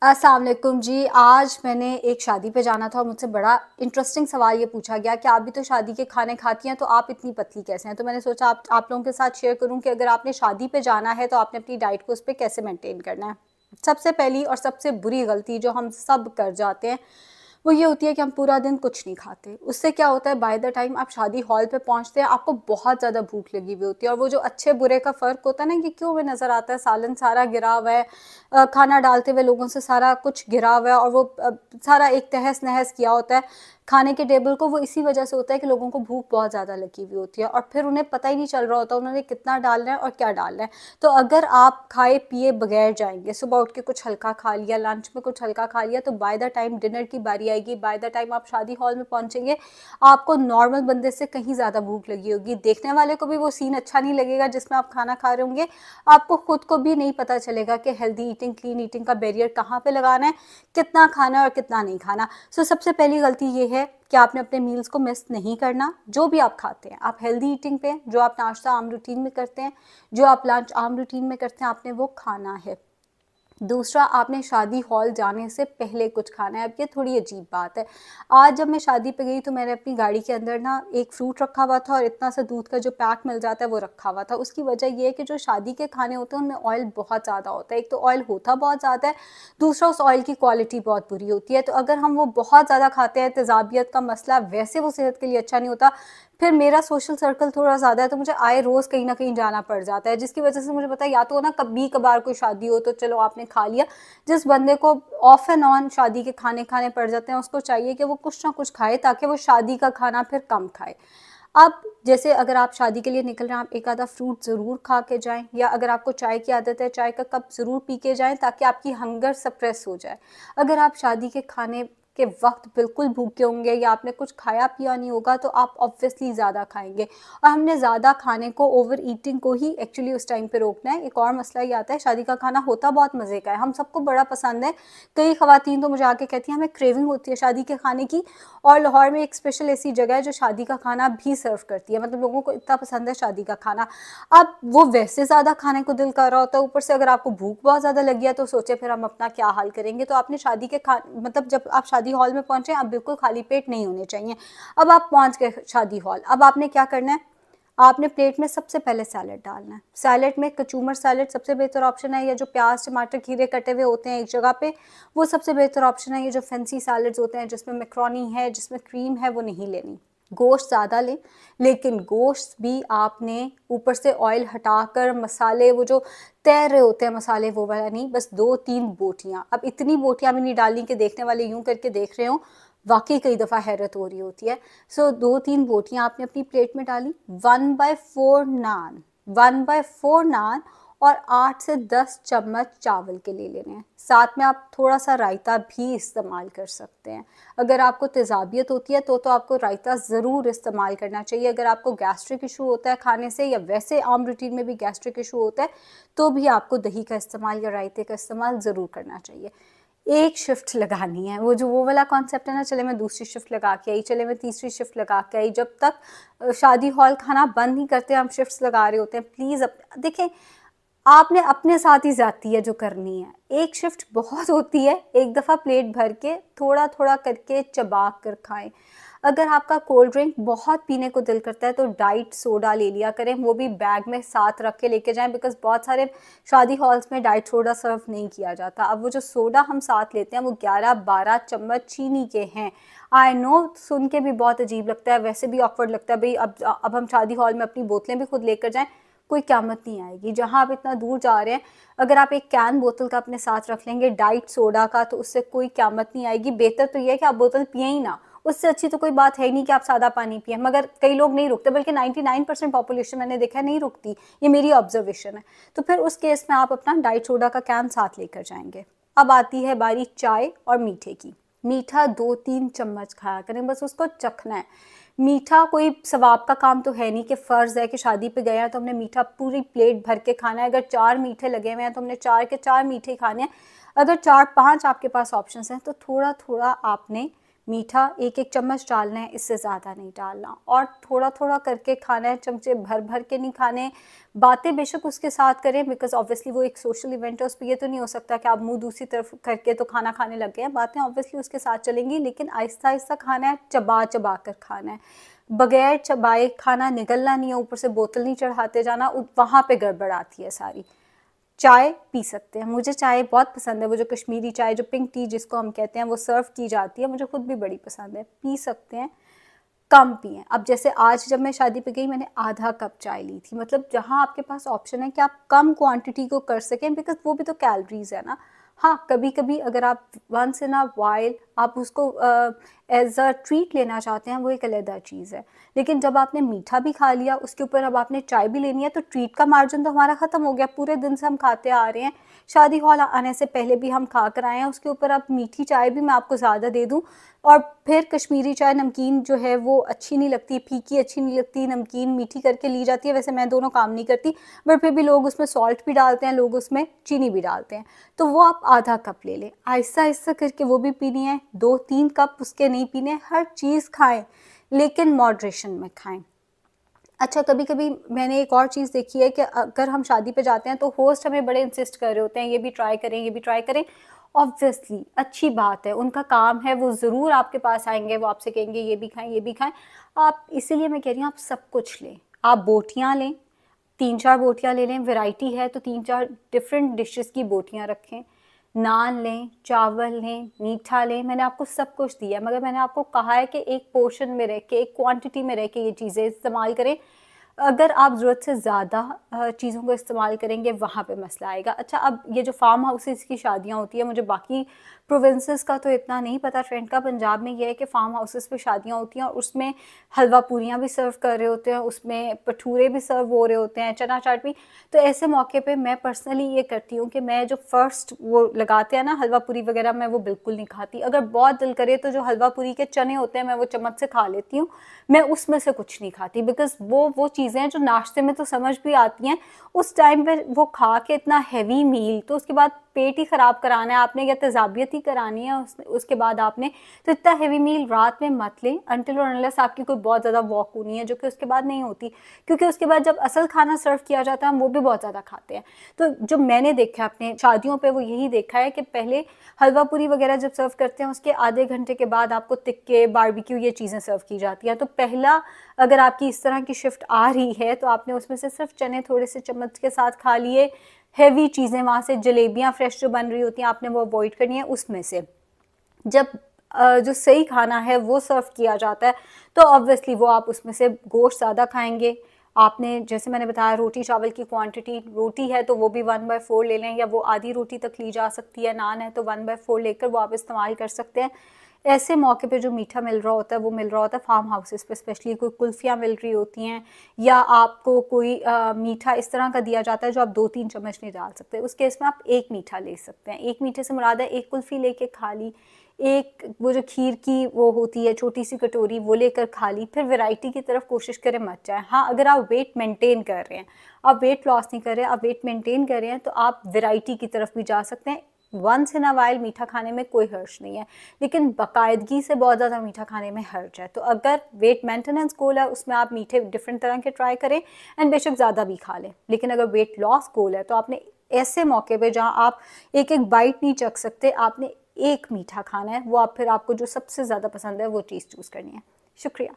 अस्सलाम वालेकुम जी। आज मैंने एक शादी पे जाना था और मुझसे बड़ा इंटरेस्टिंग सवाल ये पूछा गया कि आप भी तो शादी के खाने खाती हैं, तो आप इतनी पतली कैसे हैं। तो मैंने सोचा आप लोगों के साथ शेयर करूं कि अगर आपने शादी पे जाना है तो आपने अपनी डाइट को उस पर कैसे मेंटेन करना है। सबसे पहली और सबसे बुरी गलती जो हम सब कर जाते हैं वो ये होती है कि हम पूरा दिन कुछ नहीं खाते। उससे क्या होता है, बाय द टाइम आप शादी हॉल पे पहुंचते हैं आपको बहुत ज़्यादा भूख लगी हुई होती है, और वो जो अच्छे बुरे का फ़र्क होता है ना कि क्यों हमें नज़र आता है सालन सारा गिरा हुआ है, खाना डालते हुए लोगों से सारा कुछ गिरा हुआ है, और वो सारा एक तहस नहस किया होता है खाने के टेबल को। वो इसी वजह से होता है कि लोगों को भूख बहुत ज़्यादा लगी हुई होती है और फिर उन्हें पता ही नहीं चल रहा होता उन्होंने कितना डालना है और क्या डालना है। तो अगर आप खाए पिए बगैर जाएंगे, सुबह उठ के कुछ हल्का खा लिया, लंच में कुछ हल्का खा लिया, तो बाय द टाइम डिनर की बारी आएगी, बाय द टाइम आप शादी हॉल में पहुंचेंगे, आपको नॉर्मल बंदे से कहीं ज़्यादा भूख लगी होगी। देखने वाले को भी वो सीन अच्छा नहीं लगेगा जिसमें आप खाना खा रहे होंगे, आपको खुद को भी नहीं पता चलेगा कि हेल्दी ईटिंग क्लीन ईटिंग का बैरियर कहाँ पे लगाना है, कितना खाना है और कितना नहीं खाना। सो सबसे पहली गलती ये है कि आपने अपने मील्स को मिस नहीं करना। जो भी आप खाते हैं आप हेल्दी ईटिंग पे, जो आप नाश्ता आम रूटीन में करते हैं, जो आप लंच आम रूटीन में करते हैं, आपने वो खाना है। दूसरा, आपने शादी हॉल जाने से पहले कुछ खाना है। अब ये थोड़ी अजीब बात है। आज जब मैं शादी पे गई तो मैंने अपनी गाड़ी के अंदर ना एक फ्रूट रखा हुआ था और इतना सा दूध का जो पैक मिल जाता है वो रखा हुआ था। उसकी वजह ये है कि जो शादी के खाने होते हैं उनमें ऑयल बहुत ज़्यादा होता है। एक तो ऑयल होता बहुत ज़्यादा है, दूसरा उस ऑयल की क्वालिटी बहुत बुरी होती है। तो अगर हम वो बहुत ज़्यादा खाते हैं, तेज़ाबियत का मसला, वैसे वो सेहत के लिए अच्छा नहीं होता। फिर मेरा सोशल सर्कल थोड़ा ज़्यादा है तो मुझे आए रोज़ कहीं ना कहीं जाना पड़ जाता है, जिसकी वजह से मुझे पता है या तो ना कभी कभार कोई शादी हो तो चलो आपने खा लिया। जिस बंदे को ऑफ एंड ऑन शादी के खाने खाने पड़ जाते हैं उसको चाहिए कि वो कुछ ना कुछ खाए ताकि वो शादी का खाना फिर कम खाए। अब जैसे अगर आप शादी के लिए निकल रहे हैं, आप एक आधा फ्रूट ज़रूर खा के जाएं, या अगर आपको चाय की आदत है चाय का कप ज़रूर पी के जाएं ताकि आपकी हंगर सप्रेस हो जाए। अगर आप शादी के खाने के वक्त बिल्कुल भूखे होंगे या आपने कुछ खाया पिया नहीं होगा तो आप ऑब्वियसली ज़्यादा खाएंगे, और हमने ज़्यादा खाने को, ओवर ईटिंग को ही एक्चुअली उस टाइम पे रोकना है। एक और मसला ये आता है, शादी का खाना होता बहुत मज़े का है, हम सबको बड़ा पसंद है। कई ख़वातीन तो मुझे आके कहती हैं हमें क्रेविंग होती है शादी के खाने की, और लाहौर में एक स्पेशल ऐसी जगह है जो शादी का खाना भी सर्व करती है, मतलब लोगों को इतना पसंद है शादी का खाना। अब वो वैसे ज़्यादा खाने को दिल कर रहा होता है, ऊपर से अगर आपको भूख बहुत ज़्यादा लगी है तो सोचे फिर हम अपना क्या हाल करेंगे। तो आपने शादी के मतलब जब आप शादी हॉल में पहुंचे आप बिल्कुल खाली पेट नहीं होने चाहिए। अब आप पहुंच गए शादी हॉल, अब आपने क्या करना है, आपने प्लेट में सबसे पहले सैलेड डालना है। सैलेड में कचूमर सैलेड सबसे बेहतर ऑप्शन है, या जो प्याज टमाटर खीरे कटे हुए होते हैं एक जगह पे, वो सबसे बेहतर ऑप्शन है। ये जो फैंसी सैलेड्स होते हैं जिसमें मैक्रोनी है, जिसमें क्रीम है, वो नहीं लेनी। गोश्त ज़्यादा लें, लेकिन गोश्त भी आपने ऊपर से ऑयल हटाकर, मसाले वो जो तैर रहे होते हैं मसाले वो वाला नहीं, बस 2-3 बोटियाँ। अब इतनी बोटियाँ भी नहीं डालनी कि देखने वाले यूं करके देख रहे हो, वाकई कई दफ़ा हैरत हो रही होती है। सो 2-3 बोटियाँ आपने अपनी प्लेट में डाली। 1/4 नान, 1/4 नान, और 8 से 10 चम्मच चावल के ले लेने हैं। साथ में आप थोड़ा सा रायता भी इस्तेमाल कर सकते हैं। अगर आपको तेज़ाबियत होती है तो आपको रायता ज़रूर इस्तेमाल करना चाहिए। अगर आपको गैस्ट्रिक इशू होता है खाने से, या वैसे आम रूटीन में भी गैस्ट्रिक इशू होता है, तो भी आपको दही का इस्तेमाल या रायते का इस्तेमाल ज़रूर करना चाहिए। एक शिफ्ट लगानी है, वो वाला कॉन्सेप्ट है ना, चले मैं दूसरी शिफ्ट लगा के आई, चले मैं तीसरी शिफ्ट लगा के आई। जब तक शादी हॉल खाना बंद नहीं करते हम शिफ्ट्स लगा रहे होते हैं। प्लीज़ देखें, आपने अपने साथ ही जाती है जो करनी है। एक शिफ्ट बहुत होती है, एक दफ़ा प्लेट भर के थोड़ा थोड़ा करके चबा कर खाएं। अगर आपका कोल्ड ड्रिंक बहुत पीने को दिल करता है तो डाइट सोडा ले लिया करें, वो भी बैग में साथ रख के लेके जाएं, बिकॉज बहुत सारे शादी हॉल्स में डाइट सोडा सर्व नहीं किया जाता। अब वो जो सोडा हम साथ लेते हैं वो 11-12 चम्मच चीनी के हैं। आई नो, सुन के भी बहुत अजीब लगता है, वैसे भी ऑकवर्ड लगता है भाई अब हम शादी हॉल में अपनी बोतलें भी खुद लेकर जाएं, कोई क़यामत नहीं आएगी। जहाँ आप इतना दूर जा रहे हैं, अगर आप एक कैन बोतल का अपने साथ रख लेंगे डाइट सोडा का, तो उससे कोई क़यामत नहीं आएगी। बेहतर तो यह है कि आप बोतल पिए ही ना, उससे अच्छी तो कोई बात है ही नहीं कि आप सादा पानी पिए। मगर कई लोग नहीं रुकते, बल्कि 99% पॉपुलेशन मैंने देखा है नहीं रुकती, ये मेरी ऑब्जर्वेशन है। तो फिर उस केस में आप अपना डाइट सोडा का कैन साथ लेकर जाएंगे। अब आती है बारी चाय और मीठे की। मीठा 2-3 चम्मच खाया करें, बस उसको चखना है। मीठा कोई सवाब का काम तो है नहीं कि फ़र्ज़ है कि शादी पे गए हैं तो हमने मीठा पूरी प्लेट भर के खाना है। अगर 4 मीठे लगे हुए हैं तो हमने 4 के 4 मीठे खाने हैं। अगर 4-5 आपके पास ऑप्शंस हैं तो थोड़ा थोड़ा आपने मीठा एक एक चम्मच डालना है, इससे ज़्यादा नहीं डालना, और थोड़ा थोड़ा करके खाना है, चमचे भर भर के नहीं खाने। बातें बेशक उसके साथ करें, बिकॉज ऑब्वियसली वो एक सोशल इवेंट है, उस पर ये तो नहीं हो सकता कि आप मुंह दूसरी तरफ करके तो खाना खाने लग गए हैं। बातें ऑब्वियसली उसके साथ चलेंगी, लेकिन आहिस्ता आहिस्ता खाना है, चबा चबा कर खाना है, बगैर चबाए खाना निगलना नहीं है, ऊपर से बोतल नहीं चढ़ाते जाना, वहाँ पे गड़बड़ आती है सारी। चाय पी सकते हैं, मुझे चाय बहुत पसंद है, वो जो कश्मीरी चाय, जो पिंक टी जिसको हम कहते हैं, वो सर्व की जाती है, मुझे खुद भी बड़ी पसंद है, पी सकते हैं, कम पिएं। अब जैसे आज जब मैं शादी पे गई, मैंने आधा कप चाय ली थी, मतलब जहाँ आपके पास ऑप्शन है कि आप कम क्वांटिटी को कर सकें, बिकॉज वो भी तो कैलोरीज है ना। हाँ, कभी कभी अगर आप वंस इन अ वाइल आप उसको एज अ ट्रीट लेना चाहते हैं, वो एक अलग चीज़ है। लेकिन जब आपने मीठा भी खा लिया, उसके ऊपर अब आपने चाय भी लेनी है, तो ट्रीट का मार्जिन तो हमारा ख़त्म हो गया। पूरे दिन से हम खाते आ रहे हैं, शादी हॉल आने से पहले भी हम खा कर आए हैं, उसके ऊपर अब मीठी चाय भी मैं आपको ज़्यादा दे दूँ। और फिर कश्मीरी चाय नमकीन जो है वो अच्छी नहीं लगती, फीकी अच्छी नहीं लगती, नमकीन मीठी करके ली जाती है। वैसे मैं दोनों काम नहीं करती, बट फिर भी लोग उसमें सॉल्ट भी डालते हैं, लोग उसमें चीनी भी डालते हैं, तो वो आप आधा कप ले लें, आहिस्ता आहिस्ता करके वो भी पीनी है। 2-3 कप उसके नहीं पीने, हर चीज़ खाएं लेकिन मॉडरेशन में खाएं। अच्छा, कभी कभी मैंने एक और चीज़ देखी है कि अगर हम शादी पे जाते हैं तो होस्ट हमें बड़े इंसिस्ट कर रहे होते हैं, ये भी ट्राई करें, ये भी ट्राई करें। ऑब्वियसली अच्छी बात है, उनका काम है, वो ज़रूर आपके पास आएंगे, वो आपसे कहेंगे ये भी खाएं, ये भी खाएं। आप, इसीलिए मैं कह रही हूँ, आप सब कुछ लें। आप बोटियाँ लें, 3-4 बोटियाँ ले लें, वैरायटी है तो 3-4 डिफरेंट डिशेस की बोटियाँ रखें। नान लें, चावल लें, मीठा लें, मैंने आपको सब कुछ दिया है, मगर मैंने आपको कहा है कि एक पोर्शन में रह के, एक क्वांटिटी में रह के ये चीज़ें इस्तेमाल करें। अगर आप ज़रूरत से ज़्यादा चीज़ों को इस्तेमाल करेंगे, वहाँ पे मसला आएगा। अच्छा, अब ये जो फार्म हाउसेस की शादियाँ होती है, मुझे बाकी प्रोविंसेस का तो इतना नहीं पता ट्रेंड का, पंजाब में ये है कि फार्म हाउसेस पे शादियाँ होती हैं और उसमें हलवा पूरियाँ भी सर्व कर रहे होते हैं, उसमें भटूरे भी सर्व हो रहे होते हैं, चना चाट भी। तो ऐसे मौके पे मैं पर्सनली ये करती हूँ कि मैं जो फर्स्ट वो लगाते हैं ना हलवा पूरी वगैरह, मैं वो बिल्कुल नहीं खाती। अगर बहुत दिल करे तो जो हलवा पूरी के चने होते हैं, मैं वो चम्मच से खा लेती हूँ, मैं उसमें से कुछ नहीं खाती, बिकॉज वो चीज़ें जो नाश्ते में तो समझ भी आती हैं, उस टाइम पे वो खा के इतना हैवी मील, तो उसके बाद पेट ही ख़राब कराना है आपने, या तेज़ाबियत ही करानी है उसके बाद आपने, तो इतना हैवी मील रात में मत लें, अनटिल और अनलेस आपकी कोई बहुत ज़्यादा वॉक होनी है, जो कि उसके बाद नहीं होती, क्योंकि उसके बाद जब असल खाना सर्व किया जाता है हम वो भी बहुत ज़्यादा खाते हैं। तो जो मैंने देखा है अपने शादियों पे, वो यही देखा है कि पहले हलवा पूरी वगैरह जब सर्व करते हैं, उसके आधे घंटे के बाद आपको टिक्के, बारबेक्यू, ये चीज़ें सर्व की जाती हैं। तो पहला, अगर आपकी इस तरह की शिफ्ट आ रही है, तो आपने उसमें से सिर्फ चने थोड़े से चम्मच के साथ खा लिए, हैवी चीज़ें वहाँ से जलेबियाँ फ्रेश जो बन रही होती हैं आपने वो अवॉइड करनी है उसमें से। जब जो सही खाना है वो सर्व किया जाता है, तो ऑब्वियसली वो आप उसमें से गोश्त ज़्यादा खाएंगे। आपने, जैसे मैंने बताया, रोटी चावल की क्वांटिटी, रोटी है तो वो भी 1/4 ले लें, या वो आधी रोटी तक ली जा सकती है, नान है तो 1/4 लेकर वो आप इस्तेमाल कर सकते हैं। ऐसे मौके पे जो मीठा मिल रहा होता है वो मिल रहा होता है फार्म हाउसेस पे, स्पेशली कोई कुल्फ़ियाँ मिल रही होती हैं, या आपको कोई मीठा इस तरह का दिया जाता है जो आप 2-3 चम्मच नहीं डाल सकते, उस केस में आप एक मीठा ले सकते हैं। एक मीठे से मुराद है एक कुल्फ़ी लेके खा ली, एक वो जो खीर की वो होती है छोटी सी कटोरी, वो लेकर खा ली। फिर वैरायटी की तरफ कोशिश करें मत जाएं। हाँ, अगर आप वेट मेंटेन कर रहे हैं, आप वेट लॉस नहीं कर रहे हैं, आप वेट मेंटेन कर रहे हैं, तो आप वैरायटी की तरफ भी जा सकते हैं। वंस इन अ वाइल मीठा खाने में कोई हर्ज नहीं है, लेकिन बाकायदगी से बहुत ज़्यादा मीठा खाने में हर्ज है। तो अगर वेट मेंटेनेंस गोल है, उसमें आप मीठे डिफरेंट तरह के ट्राई करें, एंड बेशक ज़्यादा भी खा लें। लेकिन अगर वेट लॉस गोल है, तो आपने ऐसे मौके पे जहाँ आप एक एक बाइट नहीं चख सकते, आपने एक मीठा खाना है, वो आप फिर आपको जो सबसे ज़्यादा पसंद है वो चीज़ चूज़ करनी है। शुक्रिया।